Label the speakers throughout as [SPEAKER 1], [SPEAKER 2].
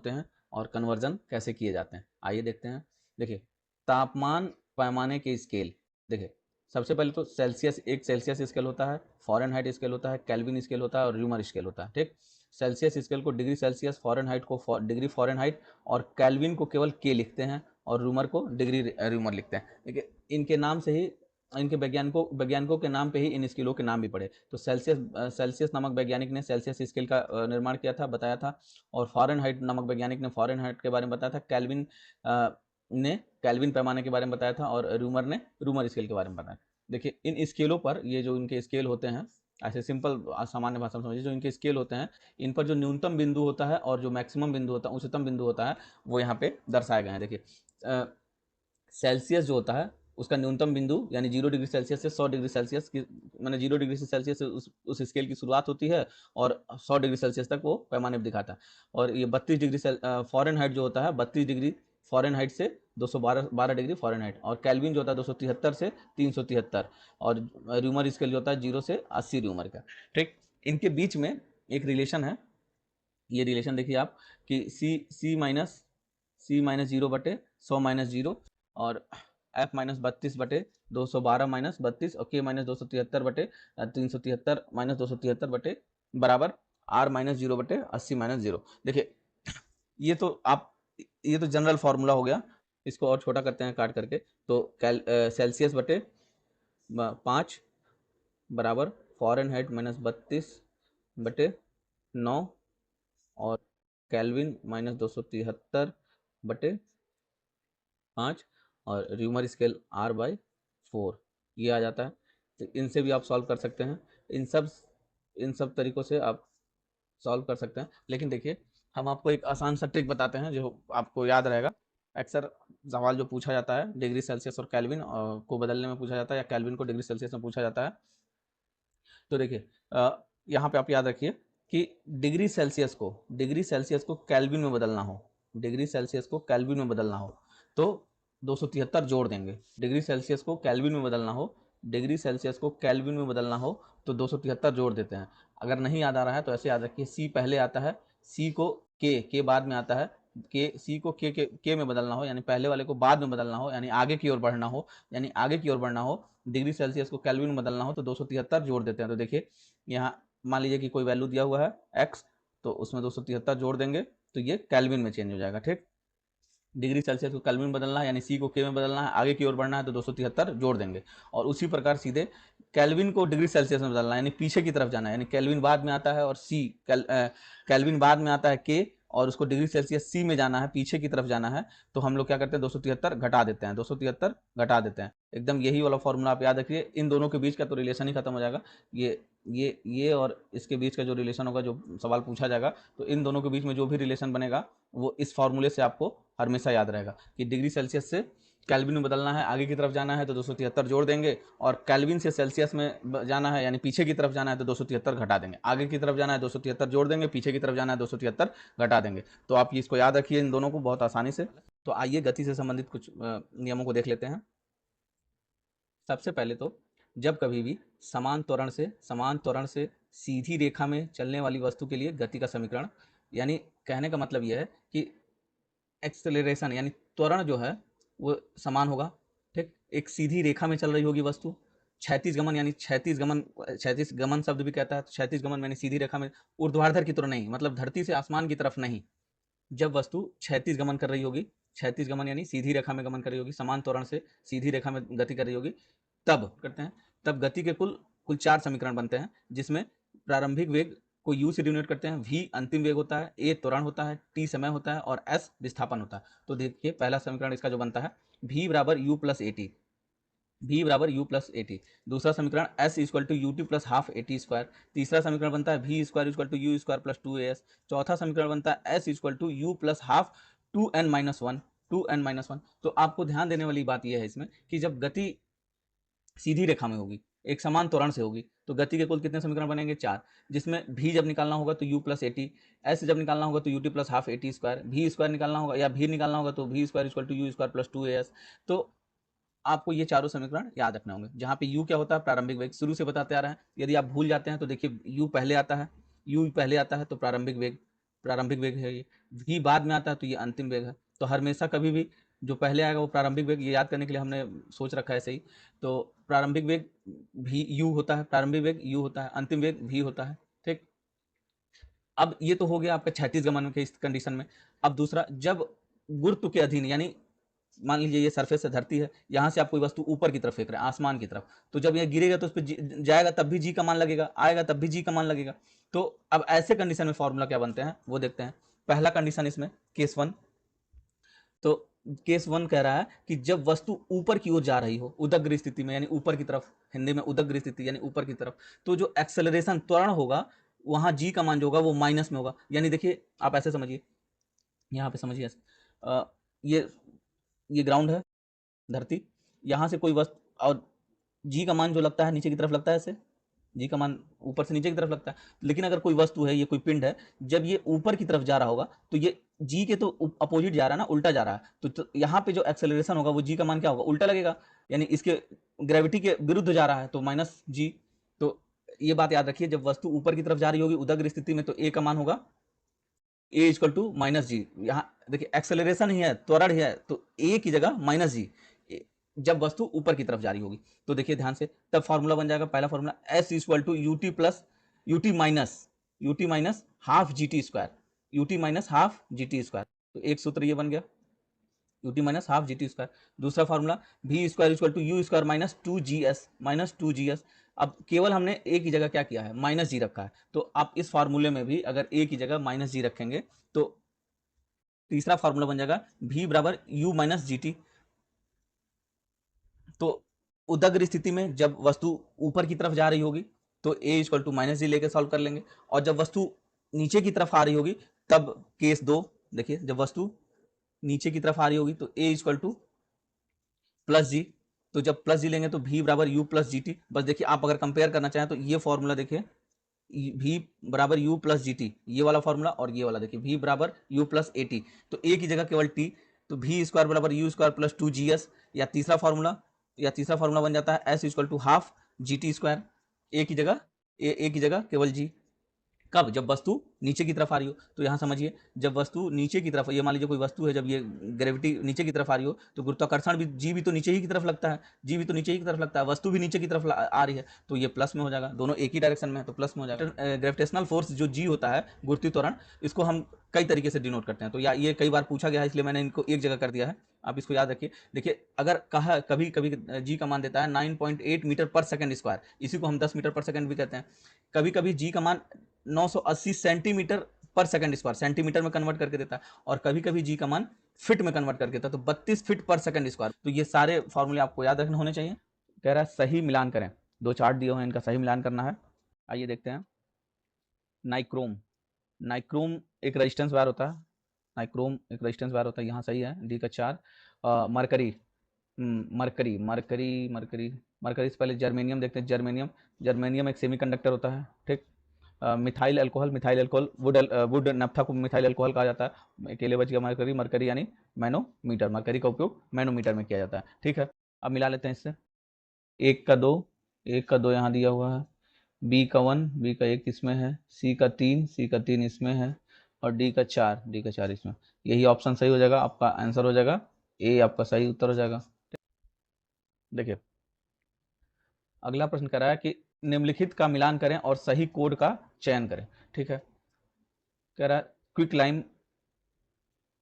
[SPEAKER 1] होते हैं और कन्वर्जन कैसे किए जाते हैं, आइए देखते हैं। देखिए, तापमान पैमाने के स्केल, देखिए सबसे पहले तो सेल्सियस, एक सेल्सियस स्केल होता है, फॉरेनहाइट स्केल होता है, केल्विन स्केल होता है और र्यूमर स्केल होता है। ठीक, सेल्सियस स्केल को डिग्री सेल्सियस, फॉरेनहाइट को डिग्री फॉरेनहाइट और केल्विन को केवल के लिखते हैं और रूमर को डिग्री रूमर लिखते हैं। देखिए, इनके नाम से ही, इनके वैज्ञानिकों के नाम पे ही इन स्केलों के नाम भी पड़े। तो सेल्सियस नामक वैज्ञानिक ने सेल्सियस स्केल का निर्माण किया था, बताया था, और फॉरेनहाइट नामक वैज्ञानिक ने फॉरेनहाइट के बारे में बताया था, केल्विन ने केल्विन पैमाने के बारे में बताया था और रूमर ने रूमर स्केल के बारे में बताया। देखिए, इन स्केलों पर, ये जो इनके स्केल होते हैं, ऐसे सिंपल सामान्य भाषा में समझिए, जो इनके स्केल होते हैं, इन पर जो न्यूनतम बिंदु होता है और जो मैक्सिमम बिंदु होता है, उच्चतम बिंदु होता है, वो यहाँ पे दर्शाए गए हैं। देखिए, सेल्सियस जो होता है उसका न्यूनतम बिंदु यानी 0 डिग्री सेल्सियस से 100 डिग्री सेल्सियस की, मैंने 0 डिग्री सेल्सियस से उस स्केल की शुरुआत होती है और 100 डिग्री सेल्सियस तक वो पैमाने पर दिखाता है। और ये 32 डिग्री फॉरेनहाइट जो होता है, 32 डिग्री फॉरेनहाइट से 212 डिग्री फॉरेनहाइट, और केल्विन जो होता है 273 से 373, और र्यूमर स्केल जो होता है 0 से 80 र्यूमर का। ठीक, इनके बीच में एक रिलेशन है, ये रिलेशन देखिए आप, कि सी माइनस 0/100 - 0 और एफ माइनस 32/212 - 32 और के माइनस 273/373 - 273 आर माइनस 0/80 - 0। देखिए, ये तो आप, ये तो जनरल फार्मूला हो गया, इसको और छोटा करते हैं काट करके, तो सेल्सियस बटे 5 बराबर फॉरेनहाइट -32/9 और केल्विन -273/5 और र्यूमर स्केल R/4 ये आ जाता है। तो इनसे भी आप सॉल्व कर सकते हैं, इन सब तरीक़ों से आप सॉल्व कर सकते हैं। लेकिन देखिए, हम आपको एक आसान सा ट्रिक बताते हैं जो आपको याद रहेगा। अक्सर सवाल जो पूछा जाता है, डिग्री सेल्सियस और केल्विन को बदलने में पूछा जाता है, या केल्विन को डिग्री सेल्सियस में पूछा जाता है। तो देखिए, यहाँ पे आप याद रखिए कि डिग्री सेल्सियस को केल्विन में बदलना हो, डिग्री सेल्सियस को केल्विन में बदलना हो तो 273 जोड़ देंगे। डिग्री सेल्सियस को केल्विन में बदलना हो, डिग्री सेल्सियस को केल्विन में बदलना हो तो 273 जोड़ देते हैं। अगर नहीं याद आ रहा है तो ऐसे याद रखिए, सी पहले आता है, सी को के बाद में आता है, के सी को के में बदलना हो यानी पहले वाले को बाद में बदलना हो, यानी आगे की ओर बढ़ना हो, यानी आगे की ओर बढ़ना हो, डिग्री सेल्सियस को केल्विन में बदलना हो तो 273 जोड़ देते हैं। तो देखिए, यहाँ मान लीजिए कि कोई वैल्यू दिया हुआ है x, तो उसमें 273 जोड़ देंगे तो ये केल्विन में चेंज हो जाएगा। ठीक, डिग्री सेल्सियस को केल्विन में बदलना है यानी सी को के में बदलना है, आगे की ओर बढ़ना है तो 273 जोड़ देंगे। और उसी प्रकार सीधे केल्विन को डिग्री सेल्सियस में बदलना है यानी पीछे की तरफ जाना है, यानी केल्विन बाद में आता है और केल्विन बाद में आता है के, और उसको डिग्री सेल्सियस सी में जाना है, पीछे की तरफ जाना है, तो हम लोग क्या करते हैं, 273 घटा देते हैं, 273 घटा देते हैं। एकदम यही वाला फॉर्मूला आप याद रखिए, इन दोनों के बीच का तो रिलेशन ही खत्म हो जाएगा। ये और इसके बीच का जो रिलेशन होगा, जो सवाल पूछा जाएगा, तो इन दोनों के बीच में जो भी रिलेशन बनेगा वो इस फॉर्मूले से आपको हमेशा याद रहेगा कि डिग्री सेल्सियस से केल्विन में बदलना है, आगे की तरफ जाना है तो 273 जोड़ देंगे, और केल्विन से सेल्सियस में जाना है यानी पीछे की तरफ जाना है तो 273 घटा देंगे। आगे की तरफ जाना है 273 जोड़ देंगे, पीछे की तरफ जाना है 273 घटा देंगे। तो आप इसको याद रखिए इन दोनों को बहुत आसानी से। तो आइए गति से संबंधित कुछ नियमों को देख लेते हैं। सबसे पहले तो जब कभी भी समान त्वरण से सीधी रेखा में चलने वाली वस्तु के लिए गति का समीकरण, यानी कहने का मतलब यह है कि एक्सेलरेशन यानी त्वरण जो है वो समान होगा। ठीक, एक सीधी रेखा में चल रही होगी वस्तु, क्षैतिज गमन यानी क्षैतिज गमन शब्द भी कहता है, क्षैतिज गमन यानी सीधी रेखा में, ऊर्ध्वाधर की तरफ नहीं, मतलब धरती से आसमान की तरफ नहीं। जब वस्तु क्षैतिज गमन कर रही होगी, क्षैतिज गमन यानी सीधी रेखा में गमन कर रही होगी, समान त्वरण से सीधी रेखा में गति कर रही होगी, तब करते हैं, तब गति के कुल कुल 4 समीकरण बनते हैं, जिसमें प्रारंभिक वेग को u से डिनोट करते हैं, v अंतिम वेग होता है, a त्वरण होता है, t समय होता है और s विस्थापन होता है। तो देखिए, पहला समीकरण इसका जो बनता है, v बराबर u प्लस ए टी, v बराबर u प्लस ए टी। दूसरा समीकरण s equal to U T plus half a t square. तीसरा समीकरण बनता है v square equal to you square plus 2as। चौथा समीकरण बनता है s equal to u plus half 2n-1। तो आपको ध्यान देने वाली बात यह है इसमें कि जब गति सीधी रेखा में होगी, एक समान त्वरण से होगी, तो गति के कुल कितने समीकरण बनेंगे, 4, जिसमें v जब निकालना होगा तो u प्लस ए टी, s जब निकालना होगा तो u T plus half a t square, v square निकालना होगा या v निकालना होगा तो v square equal to you square plus 2as। तो आपको ये चारों समीकरण याद रखने होंगे, जहाँ पे u क्या होता है, प्रारंभिक वेग, शुरू से बताते आ रहे हैं। यदि आप भूल जाते हैं तो देखिए, u पहले आता है तो प्रारंभिक वेग, प्रारंभिक वेग है, ये v बाद में आता है तो ये अंतिम वेग है। तो हमेशा कभी भी जो पहले आएगा वो प्रारंभिक वेग, ये याद करने के लिए हमने सोच रखा है ऐसे ही। तो प्रारंभिक वेग v u होता है, प्रारंभिक वेग u होता है, अंतिम वेग v होता है। ठीक, अब ये तो हो गया आपका क्षैतिज गमन के इस कंडीशन में। अब दूसरा, जब गुरुत्व के अधीन, यानी मान लीजिए ये सरफेस से धरती है, यहाँ से आप कोई वस्तु ऊपर की तरफ फेंक रहे हैं, आसमान की तरफ, तो जब ये गिरेगा तो उस पर जाएगा तब भी जी का मान लगेगा, आएगा तब भी जी का मान लगेगा। तो अब ऐसे कंडीशन में फॉर्मूला क्या बनते हैं वो देखते हैं। पहला कंडीशन इसमें केस वन, तो केस वन कह रहा है कि जब वस्तु ऊपर की ओर जा रही हो, उदग्र स्थिति में, यानी ऊपर की तरफ, हिंदी में उदग्र स्थिति यानी ऊपर की तरफ, तो जो एक्सेलरेशन त्वरण होगा वहां जी का मान जो होगा वो माइनस में होगा। यानी देखिए आप ऐसे समझिए, यहाँ पे समझिए ऐसे, ये ग्राउंड है, धरती, यहाँ से कोई वस्तु, और जी का मान जो लगता है नीचे की तरफ लगता है ऐसे, जी का मान ऊपर से नीचे की तरफ लगता है। लेकिन अगर कोई वस्तु है, ये कोई पिंड है, जब ये ऊपर की तरफ जा रहा होगा तो ये जी के तो अपोजिट जा रहा है ना, उल्टा जा रहा है, तो यहाँ पे जो एक्सेलरेशन होगा वो जी का मान क्या होगा, उल्टा लगेगा, यानी इसके ग्रेविटी के विरुद्ध जा रहा है तो माइनस जी। तो ये बात याद रखिए, जब वस्तु ऊपर की तरफ जा रही होगी उदग्र स्थिति में तो ए का मान होगा ए इक्वल टू माइनस जी। यहाँ देखिए एक्सेलरेशन ही है, त्वरण ही है, तो ए की जगह माइनस जी जब वस्तु ऊपर की तरफ जा रही होगी। तो देखिए ध्यान से, तब फॉर्मूला बन जाएगा, पहला formula S equal to U T plus U T minus half G T square, U T minus half G T square. तो एक सूत्र ये बन गया, U T minus half G T square. दूसरा formula V square equal to you square minus two G S. अब केवल हमने ए की जगह क्या किया है, माइनस जी रखा है, तो आप इस फार्मूले में भी अगर ए की जगह माइनस जी रखेंगे तो तीसरा फार्मूला बन जाएगा v बराबर u माइनस जी टी। तो उदग्र स्थिति में जब वस्तु ऊपर की तरफ जा रही होगी तो a इक्वल टू माइनस जी लेके सॉल्व कर लेंगे, और जब वस्तु नीचे की तरफ आ रही होगी तब केस दो, देखिए जब वस्तु नीचे की तरफ आ रही होगी तो a इक्वल टू प्लस जी, तो जब प्लस जी लेंगे तो v बराबर u प्लस जी टी। बस देखिए आप अगर कंपेयर करना चाहें तो ये फॉर्मूला देखिए, v बराबर u प्लस जी टी, ये वाला फॉर्मूला, और ये वाला देखिए v बराबर u प्लस ए टी, तो a की जगह केवल t, तो v स्क्वायर बराबर u square plus two G S. या तीसरा फार्मूला बन जाता है s equal to half G T square, A की जगह ए की जगह केवल g। कब, जब वस्तु नीचे की तरफ आ रही हो। तो यहाँ समझिए, जब वस्तु नीचे की तरफ, ये मान लीजिए कोई वस्तु है, जब ये ग्रेविटी नीचे की तरफ आ रही हो तो गुरुत्वाकर्षण भी जी भी तो नीचे ही की तरफ लगता है, जी भी तो नीचे ही की तरफ लगता है, वस्तु भी नीचे की तरफ आ रही है, तो ये प्लस में हो जाएगा, दोनों एक ही डायरेक्शन में है तो प्लस में हो जाएगा। ग्रेविटेशनल फोर्स जो जी होता है, गुरुत्वीय त्वरण, इसको हम कई तरीके से डिनोट करते हैं, तो या ये कई बार पूछा गया है इसलिए मैंने इनको एक जगह कर दिया है, आप इसको याद रखिए। देखिए अगर कहा कभी कभी जी का मान देता है 9.8 मीटर पर सेकंड स्क्वायर, इसी को हम 10 मीटर पर सेकंड भी कहते हैं। कभी कभी जी का मान 980 सेंटीमीटर पर सेकंड स्क्वायर, सेंटीमीटर में कन्वर्ट करके देता है, और कभी कभी जी का मान फिट में कन्वर्ट करके देता है, तो 32 फीट पर सेकंड स्क्वायर। तो ये सारे फॉर्मूले आपको याद रखने होने चाहिए। कह रहा है सही मिलान करें, दो चार्ट दिए हुए हैं, इनका सही मिलान करना है। आइए देखते हैं। नाइक्रोम, नाइक्रोम एक रेजिस्टेंस वायर होता है, नाइक्रोम एक रेजिस्टेंस वायर होता है, यहाँ सही है, डी का 4। Mercury, mercury mercury mercury mercury से पहले जर्मेनियम देखते हैं, जर्मेनियम एक सेमीकंडक्टर होता है, ठीक। मिथाइल अल्कोहल वुड नफ्था को मिथाइल अल्कोहल कहा जाता है। अकेले बच गया मरकरी, मरकरी यानी मैनोमीटर, मरकरी का उपयोग मैनोमीटर में किया जाता है, ठीक है। अब मिला लेते हैं इससे, एक का दो, एक का दो यहाँ दिया हुआ है, बी का 1, बी का 1 इसमें है, सी का 3, सी का 3 इसमें है, और डी का 4, डी का 4 इसमें। यही ऑप्शन सही हो जाएगा, आपका आंसर हो जाएगा ए, आपका सही उत्तर हो जाएगा। देखिए अगला प्रश्न कह रहा है कि निम्नलिखित का मिलान करें और सही कोड का चयन करें, ठीक है। कह रहा है quick lime,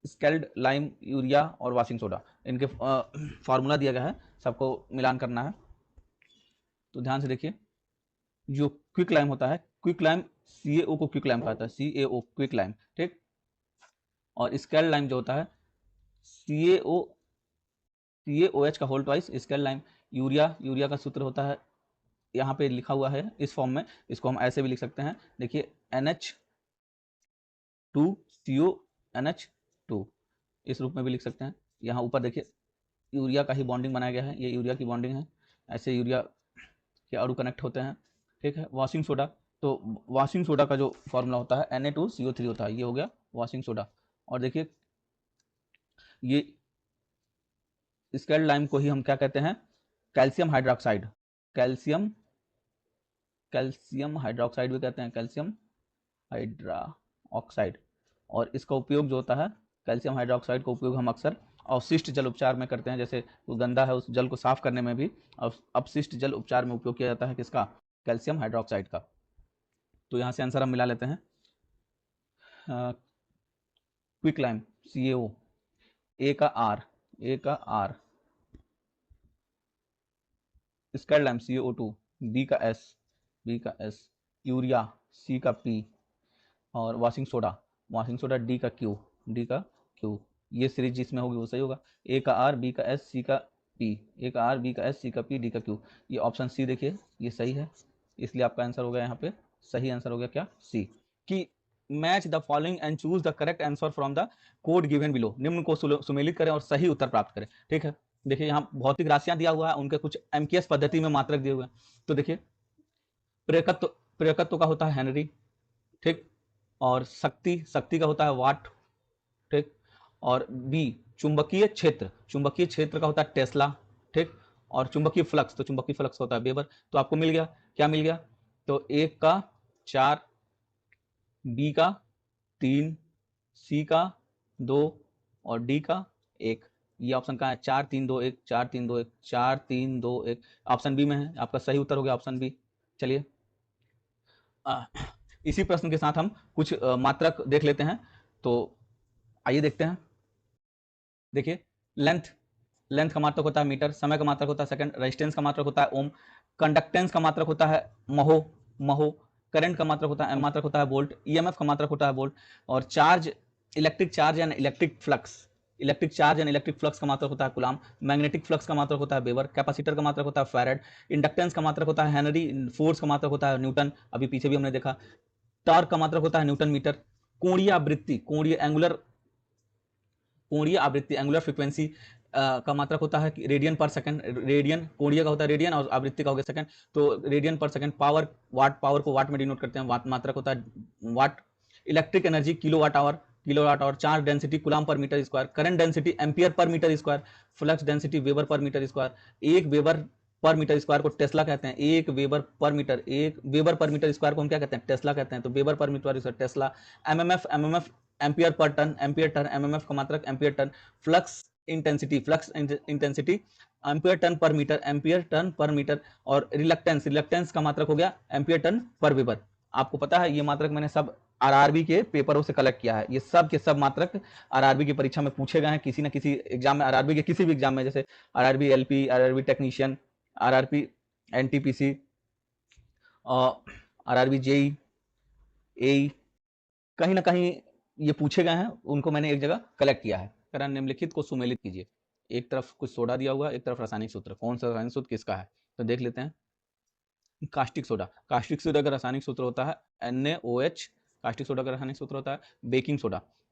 [SPEAKER 1] scaled lime, urea और वॉशिंग सोडा, इनके फार्मूला दिया गया है, सबको मिलान करना है। तो ध्यान से देखिए, जो क्विक लाइम होता है, क्विक लाइम CaO को क्विक लाइम कहा जाता है, CaO क्विक लाइम, ठीक। और स्केल्ड लाइम जो होता है CaOH का होल ट्वाइस स्केल्ड लाइम। यूरिया का सूत्र होता है, यहाँ पे लिखा हुआ है इस फॉर्म में, इसको हम ऐसे भी लिख सकते हैं, देखिए NH2CO NH2, इस रूप में भी लिख सकते हैं। यहाँ ऊपर देखिए यूरिया का ही बॉन्डिंग बनाया गया है, ये यूरिया की बॉन्डिंग है, ऐसे यूरिया के अणु कनेक्ट होते हैं, ठीक है। वॉशिंग सोडा, तो वॉशिंग सोडा का जो फॉर्मूला होता है Na2CO3 होता है, ये हो गया वॉशिंग सोडा। और देखिए ये स्केल्ड लाइम को ही हम क्या कहते हैं, calcium hydroxide, calcium calcium hydroxide भी कहते हैं, कैल्शियम हाइड्रा ऑक्साइड, और इसका उपयोग जो होता है कैल्शियम हाइड्रोक्साइड का उपयोग हम अक्सर अवशिष्ट जल उपचार में करते हैं, जैसे वो गंदा है उस जल को साफ करने में भी अपशिष्ट जल उपचार में उपयोग किया जाता है किसका, कैल्शियम हाइड्रोक्साइड का। तो यहाँ से आंसर हम मिला लेते हैं, क्विक लाइम CaO, ए का R, slaked lime CO2, B का एस, यूरिया C का P, और वाशिंग सोडा डी का क्यू। ये सीरीज जिसमें होगी वो सही होगा। ए का आर, बी का एस, सी का पी, ए का आर, बी का एस, सी का पी, डी का क्यू। ये ऑप्शन सी देखिए ये सही है, इसलिए आपका आंसर हो गया यहाँ पे, सही आंसर हो गया क्या, सी, कि match the following and choose the correct answer from the code given below. निम्न को सुमेलित करें और सही उत्तर प्राप्त करें। ठीक है, देखिए यहाँ भौतिक राशियां दिया हुआ है, उनके कुछ एमकेएस पद्धति में मात्रक दिए हुए हैं। तो देखिए प्रेरकत्व का होता है हेनरी, ठीक, और शक्ति का होता है वाट, ठीक, और बी चुंबकीय क्षेत्र का होता है टेस्ला, ठीक, और चुंबकीय फ्लक्स होता है वेबर। तो आपको मिल गया, क्या मिल गया, तो एक का 4, बी का 3, सी का 2 और डी का 1। ये ऑप्शन कहाँ है, 4 3 2 1, 4 3 2 1, 4 3 2 1, ऑप्शन बी में है, आपका सही उत्तर हो गया ऑप्शन बी। चलिए इसी प्रश्न के साथ हम कुछ मात्रक देख लेते हैं। तो आइए देखते हैं। देखिए लेंथ का मात्रक होता है मीटर, समय का मात्रक होता है सेकंड, रेजिस्टेंस का मात्रक होता है ओम, कंडक्टेंस का मात्रक होता है महो, करंट का मात्रक होता है वोल्ट, ईएमएफ का मात्रक होता है वोल्ट, और electric charge and electric flux का मात्रक होता है कूलाम, मैग्नेटिक फ्लक्स का मात्रक होता है वेबर, कैपेसिटर का मात्रक होता है फैराड, इंडक्टेंस का मात्रक होता है हेनरी, फोर्स का मात्रक होता है न्यूटन, अभी पीछे भी हमने देखा, टॉर्क का मात्रक होता है न्यूटन मीटर, कोणीय आवृत्ति एंगुलर फ्रीक्वेंसी का मात्रक होता है रेडियन पर सेकंड, रेडियन कोणीय का होता है रेडियन और आवृत्ति का हो गया सेकंड, तो रेडियन पर सेकंड, पावर को वाट में डिनोट करते हैं, वाट मात्रक होता है watt, electric energy kilowatt hour, charge density coulomb पर metre square, current density ampere पर metre square, flux density weber पर मीटर स्क्वायर, एक वेबर पर मीटर स्क्वायर को टेस्ला कहते हैं, एक वेबर पर मीटर स्क्वायर को हम क्या कहते हैं, टेस्ला कहते हैं, तो वेबर पर metre square tesla, MMF ampere turn, MMF का मात्रक ampere turn, flux intensity ampere turn per metre, और रिलक्टेंस का मात्रक हो गया एम्पियर टर्न पर वेबर। आपको पता है ये मात्रक मैंने सब आरआरबी के पेपरों से कलेक्ट किया है, ये सब के सब मात्रक आरआरबी की परीक्षा में पूछे गए हैं किसी न किसी एग्जाम में, आरआरबी के किसी भी एग्जाम में, जैसे RRB LP, RRB technician, RRB NTPC, RRB JE, AE, कहीं ना कहीं ये पूछे गए हैं, उनको मैंने एक जगह कलेक्ट किया है। कह रहा निम्नलिखित को सुमेलित कीजिए, एक तरफ कुछ सोडा दिया हुआ है, एक तरफ रासायनिक सूत्र, कौन सा रासायनिक सूत्र किसका है, तो देख लेते हैं। कास्टिक सोडा का रासायनिक सूत्र होता है NaOH, कास्टिक सोडा का रासायनिक सूत्र होता है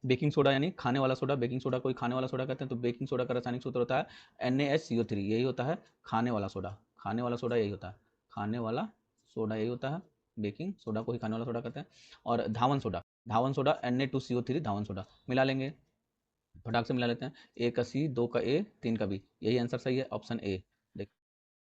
[SPEAKER 1] बेकिंग सोडा यानी खाने वाला सोडा, बेकिंग सोडा कोई खाने वाला सोडा कहते हैं, तो बेकिंग सोडा का रासायनिक सूत्र होता है NaHCO3, यही होता है खाने वाला सोडा यही होता है, बेकिंग सोडा को ही खाने वाला सोडा कहते हैं। और धावन सोडा Na2CO3 धावन सोडा, मिला लेंगे, फटाक से मिला लेते हैं, ए का C, 2 का A, 3 का B, यही आंसर सही है, ऑप्शन ए। देख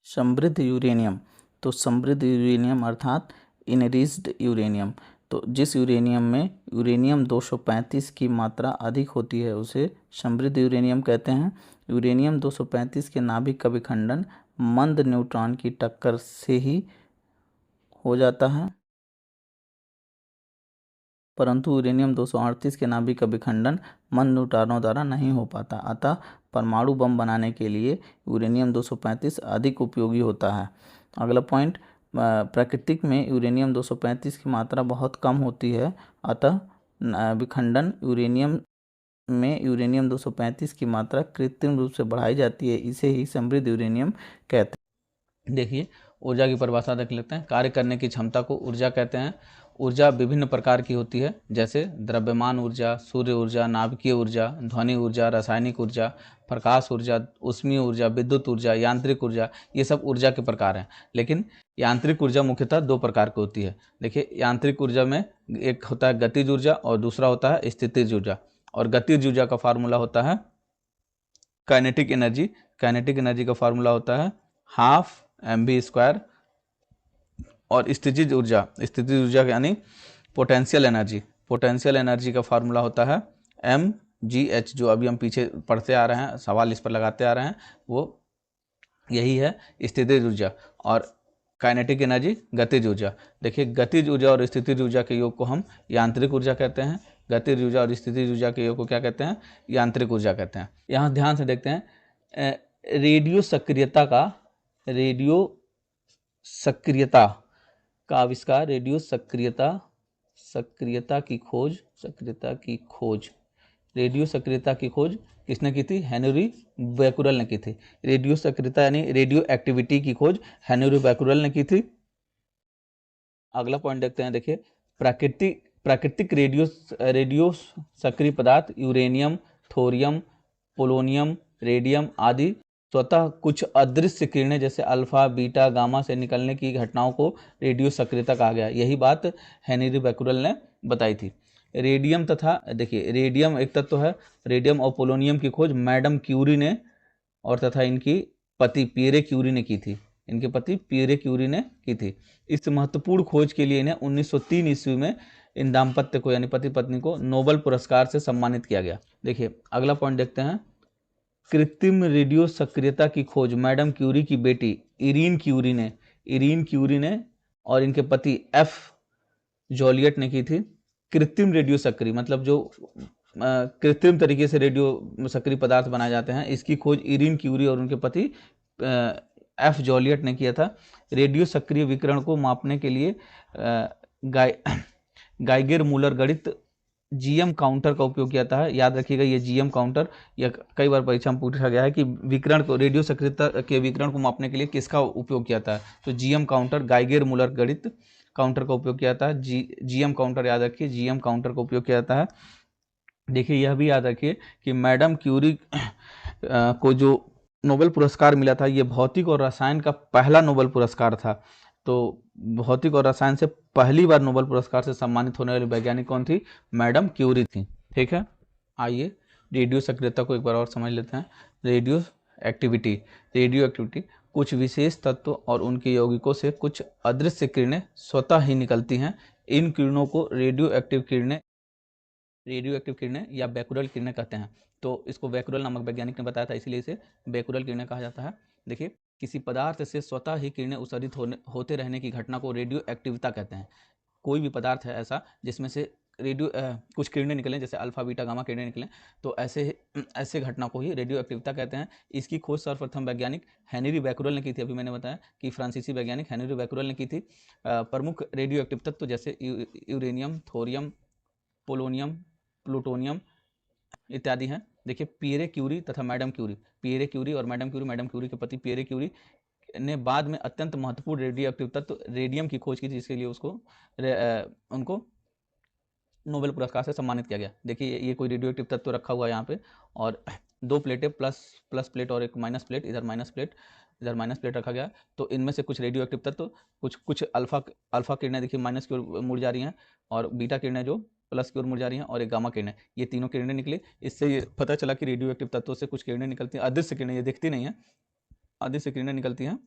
[SPEAKER 2] समृद्ध यूरेनियम, तो समृद्ध यूरेनियम अर्थात इनरिच्ड यूरेनियम, तो जिस यूरेनियम में यूरेनियम 235 की मात्रा अधिक होती है उसे समृद्ध यूरेनियम कहते हैं। यूरेनियम 235 के नाभिक का विखंडन मंद न्यूट्रॉन की टक्कर से ही हो जाता है, परंतु यूरेनियम 238 के नाभिक का विखंडन मंद न्यूट्रॉनों द्वारा नहीं हो पाता, अतः परमाणु बम बनाने के लिए यूरेनियम 235 अधिक उपयोगी होता है। अगला पॉइंट, प्राकृतिक में यूरेनियम 235 की मात्रा बहुत कम होती है, अतः विखंडन में यूरेनियम 235 की मात्रा कृत्रिम रूप से बढ़ाई जाती है, इसे ही समृद्ध यूरेनियम कहते हैं।
[SPEAKER 1] देखिए ऊर्जा की परिभाषा देख लेते हैं। कार्य करने की क्षमता को ऊर्जा कहते हैं। ऊर्जा विभिन्न प्रकार की होती है, जैसे द्रव्यमान ऊर्जा, सूर्य ऊर्जा, नाभिकीय ऊर्जा, ध्वनि ऊर्जा, रासायनिक ऊर्जा, प्रकाश ऊर्जा, ऊष्मीय ऊर्जा, विद्युत ऊर्जा, यांत्रिक ऊर्जा, ये सब ऊर्जा के प्रकार हैं। लेकिन यांत्रिक ऊर्जा मुख्यतः 2 प्रकार की होती है। देखिए यांत्रिक ऊर्जा में एक होता है गतिज ऊर्जा और दूसरा होता है स्थितिज ऊर्जा। और गतिज ऊर्जा का फार्मूला होता है काइनेटिक एनर्जी का फार्मूला होता है 12 mv², और स्थितिज ऊर्जा यानी पोटेंशियल एनर्जी पोटेंशियल एनर्जी का फार्मूला होता है mgh, जो अभी हम पीछे पढ़ते आ रहे हैं, सवाल इस पर लगाते आ रहे हैं, वो यही है स्थितिज ऊर्जा। और काइनेटिक एनर्जी गतिज ऊर्जा। देखिए गतिज ऊर्जा और स्थितिज ऊर्जा के योग को हम यांत्रिक ऊर्जा कहते हैं, गतिज ऊर्जा और स्थितिज ऊर्जा के योग को क्या कहते हैं, यांत्रिक ऊर्जा कहते हैं। यहाँ ध्यान से देखते हैं रेडियो सक्रियता का आविष्कार, रेडियो सक्रियता की खोज रेडियो सक्रियता की खोज किसने की थी, हेनरी बैकुरल ने की थी। रेडियो सक्रियता यानी रेडियो एक्टिविटी की खोज हेनरी बैकुरल ने की थी। अगला पॉइंट देखते हैं, देखिए प्राकृतिक रेडियो सक्रिय पदार्थ यूरेनियम, थोरियम, पोलोनियम, रेडियम आदि स्वतः कुछ अदृश्य किरणें जैसे अल्फा, बीटा, गामा से निकलने की घटनाओं को रेडियो सक्रियता कहा गया। यही बात हेनरी बैकुरल ने बताई थी। रेडियम तथा, देखिए रेडियम एक तत्व है, रेडियम और पोलोनियम की खोज मैडम क्यूरी ने और तथा इनकी पति पियरे क्यूरी ने की थी। इनके पति पियरे क्यूरी ने की थी। इस महत्वपूर्ण खोज के लिए इन्हें 1903 ईस्वी में इन दाम्पत्य को यानी पति पत्नी को नोबेल पुरस्कार से सम्मानित किया गया। देखिए अगला पॉइंट देखते हैं, कृत्रिम रेडियो सक्रियता की खोज मैडम क्यूरी की बेटी इरीन क्यूरी ने और इनके पति एफ जॉलियट ने की थी। कृत्रिम रेडियो सक्रिय मतलब जो कृत्रिम तरीके से रेडियो सक्रिय पदार्थ बनाए जाते हैं, इसकी खोज इरीन क्यूरी और उनके पति एफ जॉलियट ने किया था। रेडियो सक्रिय विकिरण को मापने के लिए गाइगर मूलर गणित जीएम काउंटर का उपयोग किया जाता है। याद रखिएगा ये जीएम काउंटर, या कई बार परीक्षा में पूछा गया है कि विकिरण को, रेडियो सक्रियता के विकिरण को मापने के लिए किसका उपयोग किया जाता है, तो जीएम काउंटर, गाइगर मूलर गणित काउंटर का उपयोग किया जाता है। जीएम काउंटर याद रखिए, जीएम काउंटर का उपयोग किया जाता है। देखिए यह भी याद रखिए कि मैडम क्यूरी को जो नोबेल पुरस्कार मिला था, ये भौतिक और रसायन का पहला नोबेल पुरस्कार था। तो भौतिक और रसायन से पहली बार नोबेल पुरस्कार से सम्मानित होने वाली वैज्ञानिक कौन थी, मैडम क्यूरी थी। ठीक है, आइए रेडियो सक्रियता को एक बार और समझ लेते हैं। रेडियो एक्टिविटी कुछ विशेष तत्व और उनके यौगिकों से कुछ अदृश्य किरणें स्वतः ही निकलती हैं। इन किरणों को रेडियो एक्टिव किरणें या बैकुरल किरणें कहते हैं। तो इसको बैकुरल नामक वैज्ञानिक ने बताया था, इसलिए इसे बैकुरल किरणें कहा जाता है। देखिए किसी पदार्थ से स्वतः ही किरणें उत्सर्जित होते रहने की घटना को रेडियो एक्टिविता कहते हैं। कोई भी पदार्थ है ऐसा जिसमें से कुछ किरणें निकलें, जैसे अल्फा, बीटा, गामा किरणें निकलें, तो ऐसे घटना को ही रेडियो एक्टिविता कहते हैं। इसकी खोज सर्वप्रथम वैज्ञानिक हेनरी बैकुरल ने की थी। अभी मैंने बताया कि फ्रांसीसी वैज्ञानिक हेनरी बैकुरल ने की थी। प्रमुख रेडियो एक्टिव तत्व जैसे यूरेनियम, थोरियम, पोलोनियम, प्लूटोनियम इत्यादि हैं। देखिए पियरे क्यूरी तथा मैडम क्यूरी और मैडम क्यूरी के पति पियरे क्यूरी ने बाद में अत्यंत महत्वपूर्ण रेडियो एक्टिव तत्व रेडियम की खोज की थी, जिसके लिए उनको नोबेल पुरस्कार से सम्मानित किया गया। देखिए ये कोई रेडियो एक्टिव तत्व रखा हुआ है यहाँ पे, और दो प्लेटें, प्लस प्लेट और एक माइनस प्लेट, इधर माइनस प्लेट रखा गया। तो इनमें से कुछ रेडियो एक्टिव तत्व, कुछ अल्फा किरणें देखिए माइनस की ओर मुड़ जा रही हैं, और बीटा किरणें जो प्लस की ओर मुड़ जा रही हैं, और एक गामा किरणें, ये तीनों किरणें निकली। इससे ये पता चला कि रेडियो एक्टिव तत्वों से कुछ किरणें निकलती हैं, अदृश्य किरणें, ये दिखती नहीं है, अदृश्य किरणें निकलती हैं,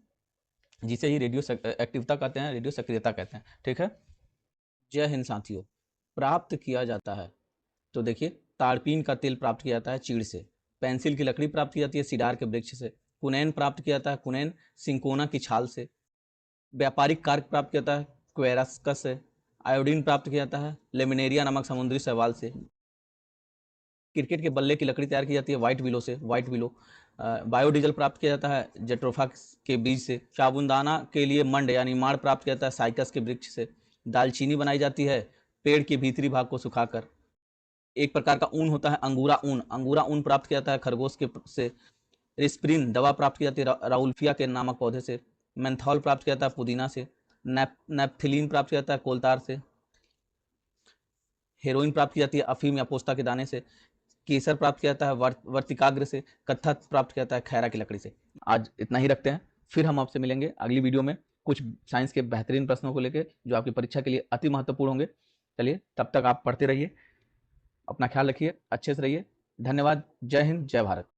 [SPEAKER 1] जिसे ही रेडियो एक्टिविता कहते हैं, रेडियो सक्रियता कहते हैं। ठीक है, जय हिंद साथियों। प्राप्त किया जाता है, तो देखिए ताड़पीन का तेल प्राप्त किया जाता है चीड़ से, पेंसिल की लकड़ी प्राप्त की जाती है सिडार के वृक्ष से, कुनैन प्राप्त किया जाता है, कुनैन सिंकोना की छाल से, व्यापारिक कार्क प्राप्त किया जाता है क्वेरास्कस से, आयोडीन प्राप्त किया जाता है लेमिनेरिया नामक समुद्री शैवाल से, क्रिकेट के बल्ले की लकड़ी तैयार की जाती है व्हाइट विलो, बायोडीजल प्राप्त किया जाता है जेट्रोफा के बीज से, साबुनदाना के लिए मंड यानी माड़ प्राप्त किया जाता है साइकस के वृक्ष से, दालचीनी बनाई जाती है पेड़ के भीतरी भाग को सुखाकर, एक प्रकार का ऊन होता है अंगूरा ऊन प्राप्त किया जाता है खरगोश के से, एस्प्रिन दवा प्राप्त की जाती है राउल्फिया के नामक पौधे से, मेंथॉल प्राप्त किया जाता है पुदीना से, नेप्थिलीन प्राप्त किया जाता है कोलतार से, हेरोइन प्राप्त की जाती है अफीम या पोस्ता के दाने से, केसर प्राप्त किया जाता है वर्तिकाग्र से, कत्था प्राप्त किया जाता है खैरा की लकड़ी से। आज इतना ही रखते हैं, फिर हम आपसे मिलेंगे अगली वीडियो में कुछ साइंस के बेहतरीन प्रश्नों को लेकर जो आपकी परीक्षा के लिए अति महत्वपूर्ण होंगे। चलिए तब तक आप पढ़ते रहिए, अपना ख्याल रखिए, अच्छे से रहिए। धन्यवाद। जय हिंद, जय भारत।